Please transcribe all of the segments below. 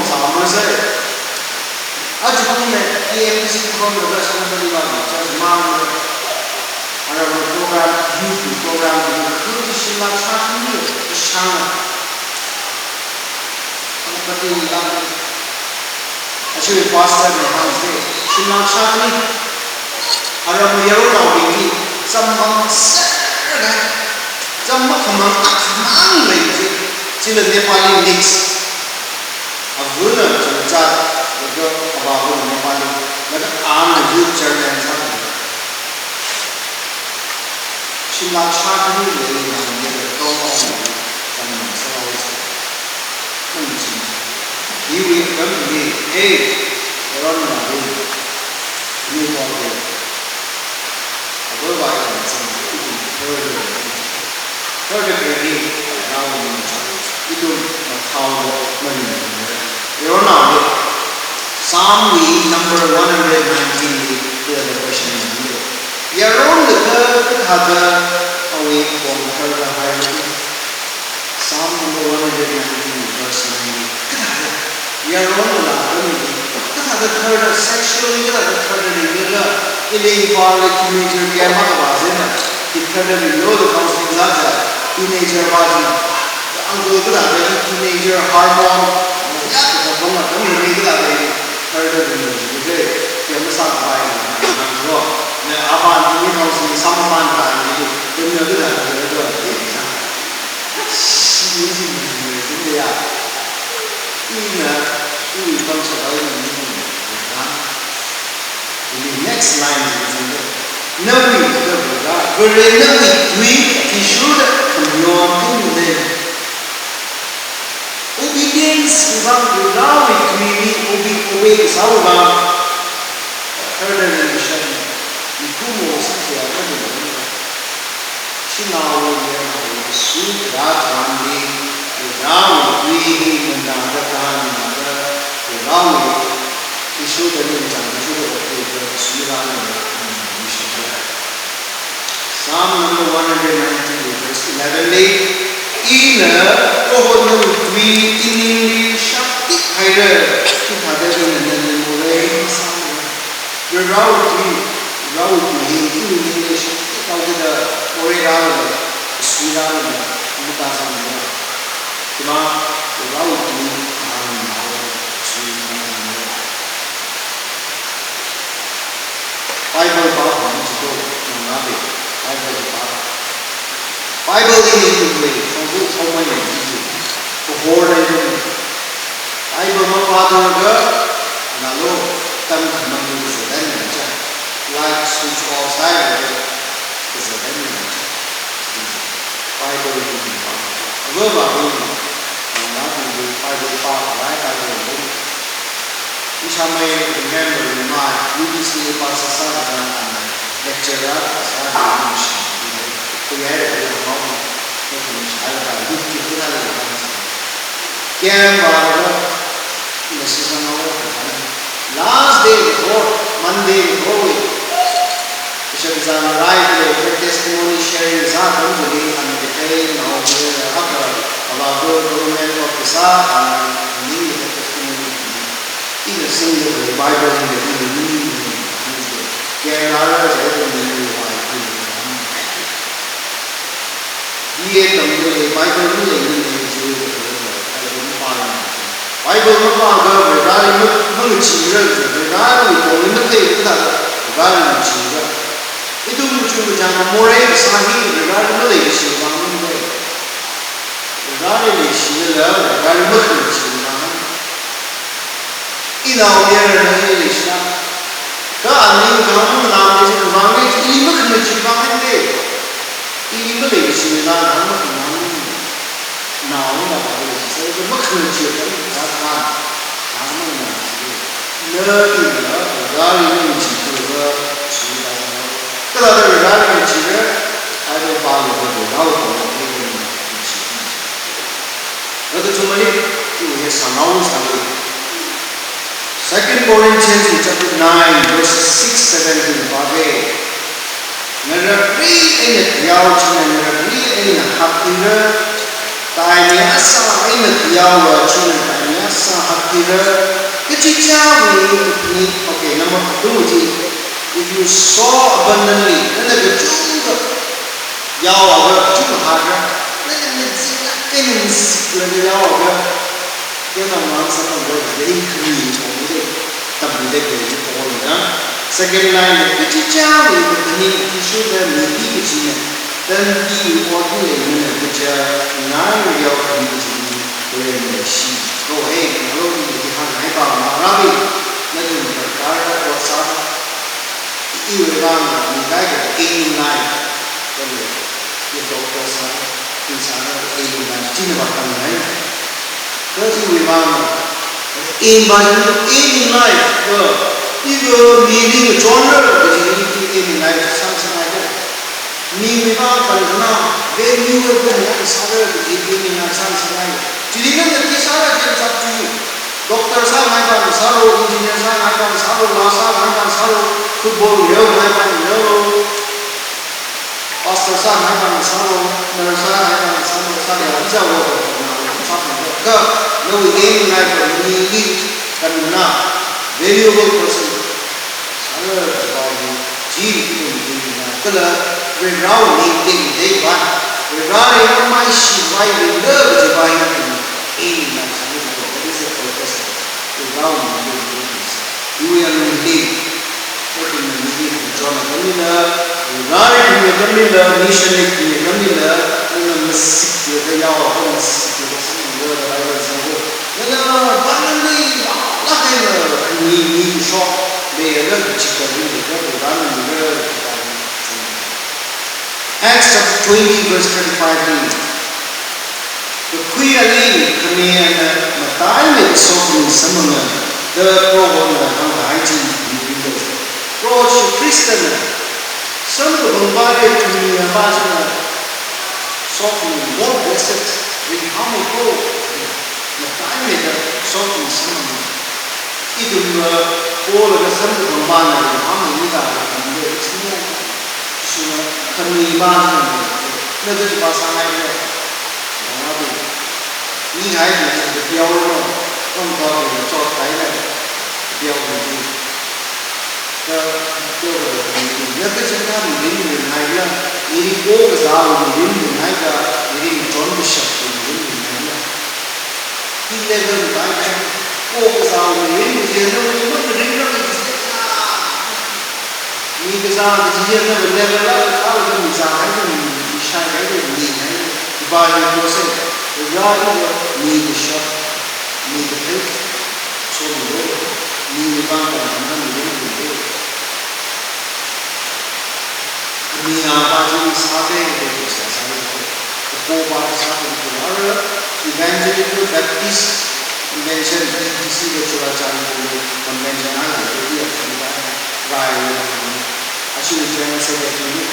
사무실 아주 보면 AMC 프로그램을 상담이 많이 저 마음을 알아보는 프로그램 유튜브 프로그램 그 신랑 사람이 상 한가지 이랑 아주 파스타를 하는데 신랑 사람이 알아보는 여러 나오기 점망 쎄네 점망 그만 레이지 지금 네팔이 믹스 아무나 진짜 그거 아바고 네팔이 내가 아는 유저는 사람 신랑 사람이 레이는 게 또 이후에 그분이 그런 말을 이해하고 그걸 봐야 되는 나오는 이도 타오고 이런 나오고 Psalm number 119 the question is 여러분 그 하다 away from the higher Psalm number 119 verse 90 여러분 나오는 그 third sexually 그 third 를 illing for the teenager 개막 봐서는 이 third 요도 counseling 자자 teenager 봐서 안 그러다 teenager hormone 야 그거 뭔가 너무 얘기가 돼 third 를 이게 무슨 말이야 그거 내 아빠 이 counseling 상만 가지고 그녀들은 그래도 얘기잖아 신이야 이나 이 방식으로 the next line is Navi the very Navi we should come obedience without obey sauba third revelation ikumo sakya shinawo ya sudra thandi ram we mandadatan ram Ishudani Psalm number 119 verse 11 Ina Kohonu Dwi Inili Shakti Haira Kitadevin and Mure Rau Dwi Inili Shakti Kaudida Morera Srirana Mutasan Kima Rau Dwi Bible Bible in the way so many for whole Bible ma father ga nalo tam khamang is then like switch off side is then Bible in the Bible Bible Ishamay remember in my UBC Pasasa lecturer we had a problem last day before Monday before Bishop Zanarite testimony sharing Zakum today and the day now about the government of the and the testimony in a single Bible in the New Kerala Bible Bible in our generation, God knew how long is the wrong age, even the Chicago day. Even the issue is not now, the Muslim children, that's not learning regarding children. The other regarding children, I don't follow without but the too many to his son. 2 Corinthians chapter 9 verses 6, 7 Bhage Narabri in the Yauch and Narabri in the Hapira Tiny Asa in the Yawa children Tiny Sahakira, okay, number 2, if you sow abundantly, then the Judah, Yahweh, Judah, then the Zikakins, the Yahweh, then the Mansa of the very clean, second line, the Pichichawi, the name of Sugar, the Pichi, then he will do a minute, which are 9 year old sheep. Go ahead, go to the Rabbi, let him the Kara or Sat, Iran, the guy of 89, the doctor's son, his son, 89, Geneva, 30 in my life, you meaning genre, in life, something like that. Me without Kalana, when you were born, Sarah, in something like that. Children, the Kisara gets up to you. Doctors are my son, sorrow, engineers are my son, sorrow, NASA, my sorrow, football, yo, my son, yo. Pastors are my son, sorrow, nurse are my son, sorrow, no, we gain life, we need Karuna, valuable person. Color, we round anything they want. We round even my sheep, why we love divine in life. That is the purpose. We round you will live. Taking the meaning of John Gamila, we round in the Gamila, mission in the Gamila, and the sick, the Yahweh, Acts chapter 20 verse 25 reads, the queer lady coming and Matai made something similar, the problem of hygiene approach to Christian, some of them invited to me and something more blessed, with how we go. Matai made something similar. It will all of the sons of Mambana and how many that Kami Ban, never to pass on like that. We hide the Piano, don't go to the short island, Piano. Never to come in the Naila, needing all the down in the Naila, needing John Bishop in the Naila. He never liked all the down in the Naila. Because the year never how the Mizan and Shine the body person, the yard need the shop, need the pick, so the road, need the bank and the we are batting starting the four parts of the evangelical Baptist convention, BTC, the Churachan convention, by actually trying to say that you need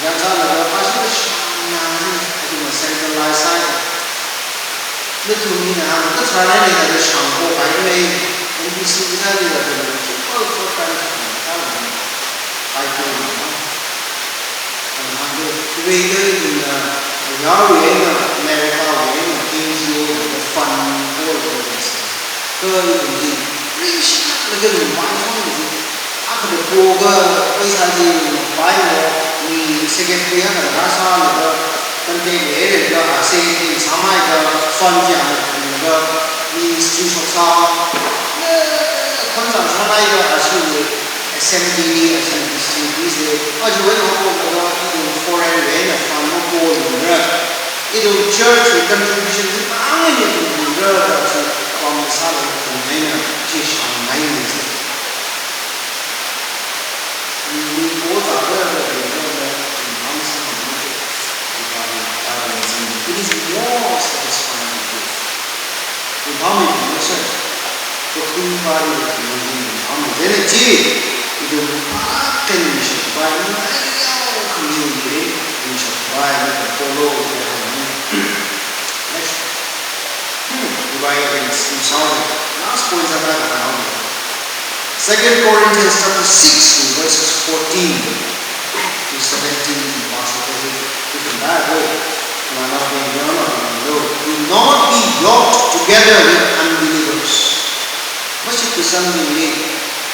that's all the centralized side. Little mean that's why I need a shampoo by the way, and you see the idea of I told you. The way in Yahweh, America, NGO, the fun, all of those things. Look at the one. After the program, we secretary and Rasa, contain air, saying Samai, Sonja, institution of assembly, as you went foreign land of it will church with contribution from the South. We both are it is more satisfying to do. How many person? So clean body of the energy. It will attention by community. We shall try to follow next. Divide against himself. Last point about 2 Corinthians chapter 6 verses 14 to 17. Do not be yoked together together with unbelievers. Masih kesang ini,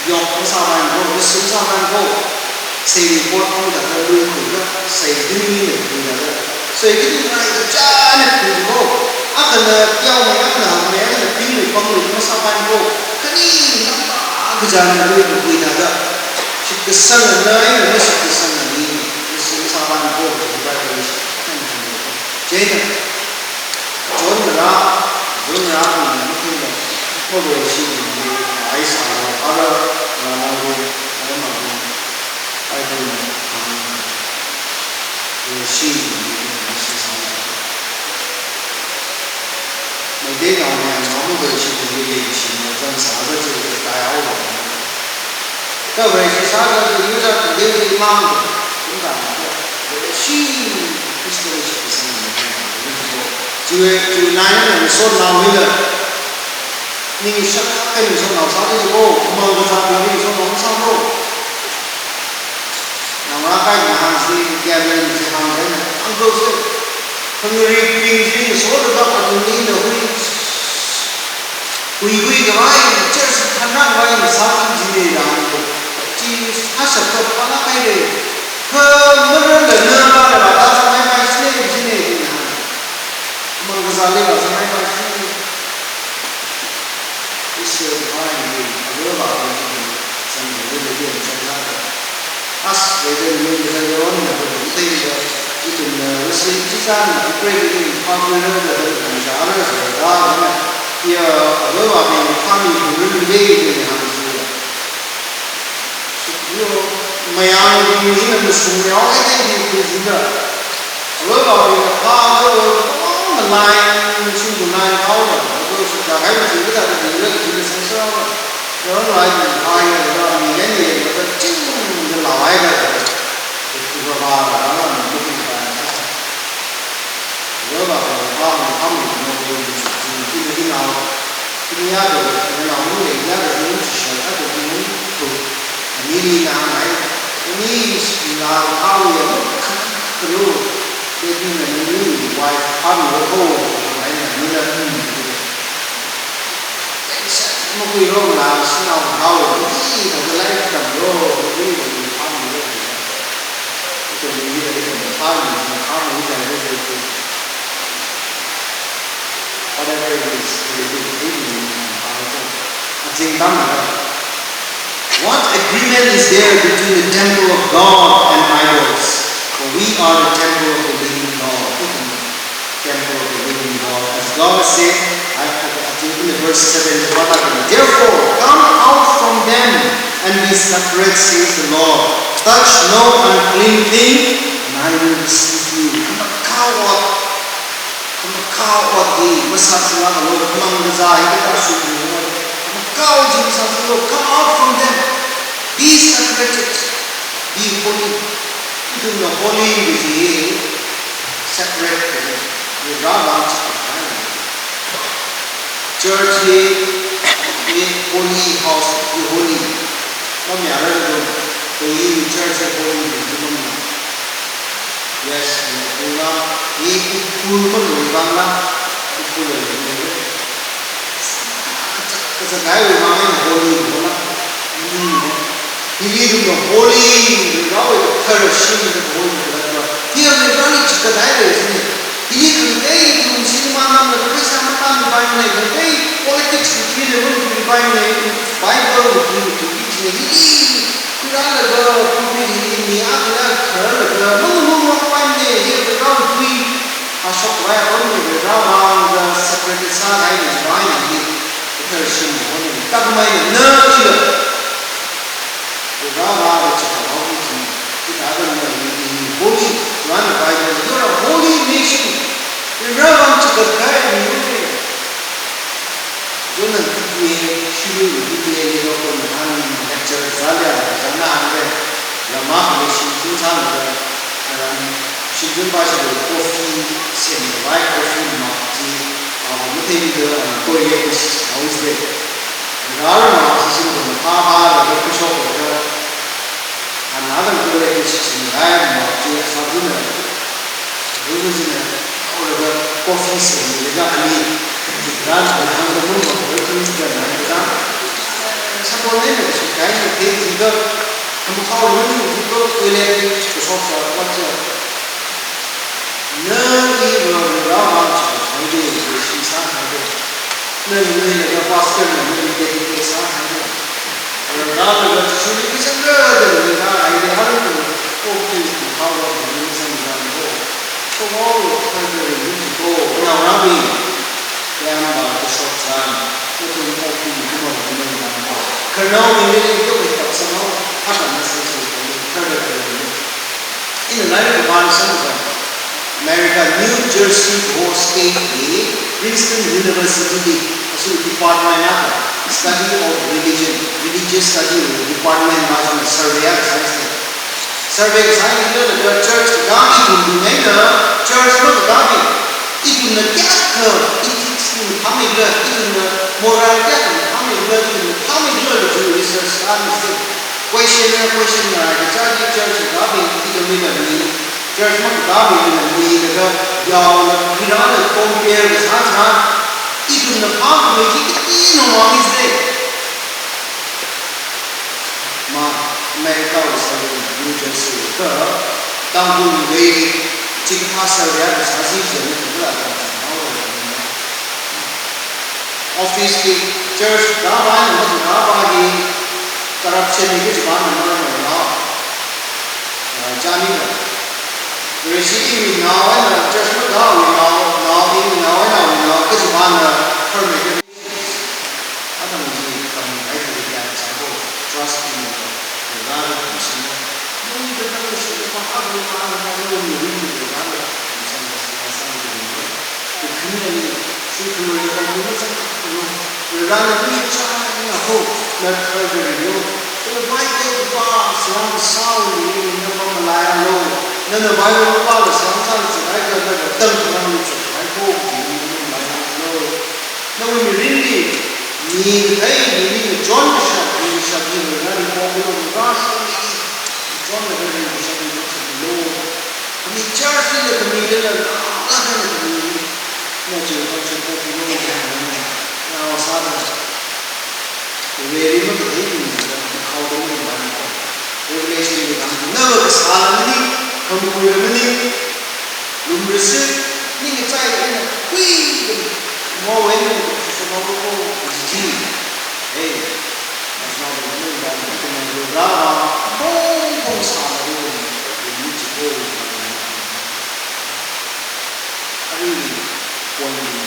yang pasaran go, pasaran go, saya report pun dah terlalu juga, saya diri juga. Saya kita naik jalan go, akan tiang mana pilih panggung pasaran go, kini nampak jalan dulu berbuat ada. Kesang lain, masih kesang ini, pasaran go, berbagai jadi. John Ra ni mungkin boleh sih di Aisyah ada nama ada sih masih sama. Mungkin orang nama boleh sih boleh sih macam sahaja tu kaya orang. Kalau boleh sahaja tu juga boleh imam tu tak boleh sih Kristus sih. Chú này là số nào bây giờ nhưng sắc cái số nào sao thì cô mơ nó sao thì số nào sao đâu nào ra cái nhà hàng gì kia bên thì hàng đấy ăn cơm gì không người bình gì số được đâu mà tôi nghĩ là huy cái này chết thằng nào vậy sao gì để làm chỉ hát sập tập phá cái này không mất rồi nữa mà là ta sao mai xin này Mengazali sampai pasti isu ini ada apa ini sambil dia bercakap as dia orang itu mesti kita pergi panggilan dari negara negara dia ada apa yang kami boleh ini harus dia mayang ini mesti orang ini juga ada apa yang kami line chung line out rồi là cái mà chúng ta được lấy chúng ta sáng suốt đó là ai là mình cái gì mà ta chính là loại này thì vừa vào là nó là một cái nhớ vào vào không cái nào cái nhớ được cái nào muốn để nhớ được những sự các cái những thuộc như nào này như là bao nhiêu cái luôn cái này như ngoài phát biểu cô cái này như là một người luôn là sao hao cái gì mà cái lấy cầm đô cái gì mà phát biểu cái gì như là cái phát biểu cái này cái whatever it is what agreement is there between the temple of God and idols? For we are the temple of the living God. Temple of the living God. As God said, I think in verse 7, therefore, come out from them and be separate, says the Lord. Touch no unclean thing, and I will receive you. Come out the Masalah the Lord, come out from them. Be separated. Be holy. Itu no holy is separate. You run church is holy house. You holy. Come here, to you church is holy. Yes, you know. Ini full menurutlah full menurut. Kesegai orang holy orang ini juga holy, kalau terus ini holy. Dia berani kesegai ini. Ini kerja itu sini mana mereka sama sama banyak kerja politics itu dia banyak Bible itu ini tidak ada publik ini ada kerja mana banyak dia berani asal orang berani seperti saya ini banyak terus ini tak main nanti berani cakap itu kita ada ini holy mana Bible itu holy nation. Irrelevant to the guy in the Jonan Kiki, Shiru, Kiki, Yoko, Han, Lecture, Zalia, Jana, Lama, Shinjun, Shinjun Bashi, coffee, Sin, white coffee, Mati, Mutinga, and Koreans, house day. Rama, Papa, the Bishop of her, another Koreans, Mati, Sabuna, coffee, and the ran the moon of working the America. Suppose they make some kind of thing, you go, come how you go to let it to solve what's up. No evil around I do, she's not having. No, you pastor and you get it, it's not having. Rather than shooting is a girl, we are ideal to focus on how the reason can go. So all of the go, now Rabbi, the short time, looking at the Colonel, we really do it, but somehow happen in the night of America, New Jersey was a Princeton University department study of religion, religious study department management survey survey design the church Gabi to make the church of Gabi. It in the gap it is in coming in the moral gap coming to research question the church of Gabi church of Gabi we don't compare with even the power of is there. America was New Jersey. Down to the way, office, church, corruption, receiving now and just now, because one permit. I don't know trust in the God of consumer. No, you don't know the community should be we run a big child in a hope, not further review. So the Bible boss, one sound, you never lie alone. Then the Bible boss, sometimes I got a dump around it. I hope you lie alone. No, we really need a John Bishop, we shall be very popular with us. John the very Bishop below. I mean, church in the community, nothing in the community. No, now, Satan, the very much hating how the revelation becomes never is harmony, community, numeracy, need a child in a queen, more women, is deep. Hey, that's not the moon that you can do. Rama, home, salary, you need to go. I really want to be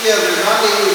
everybody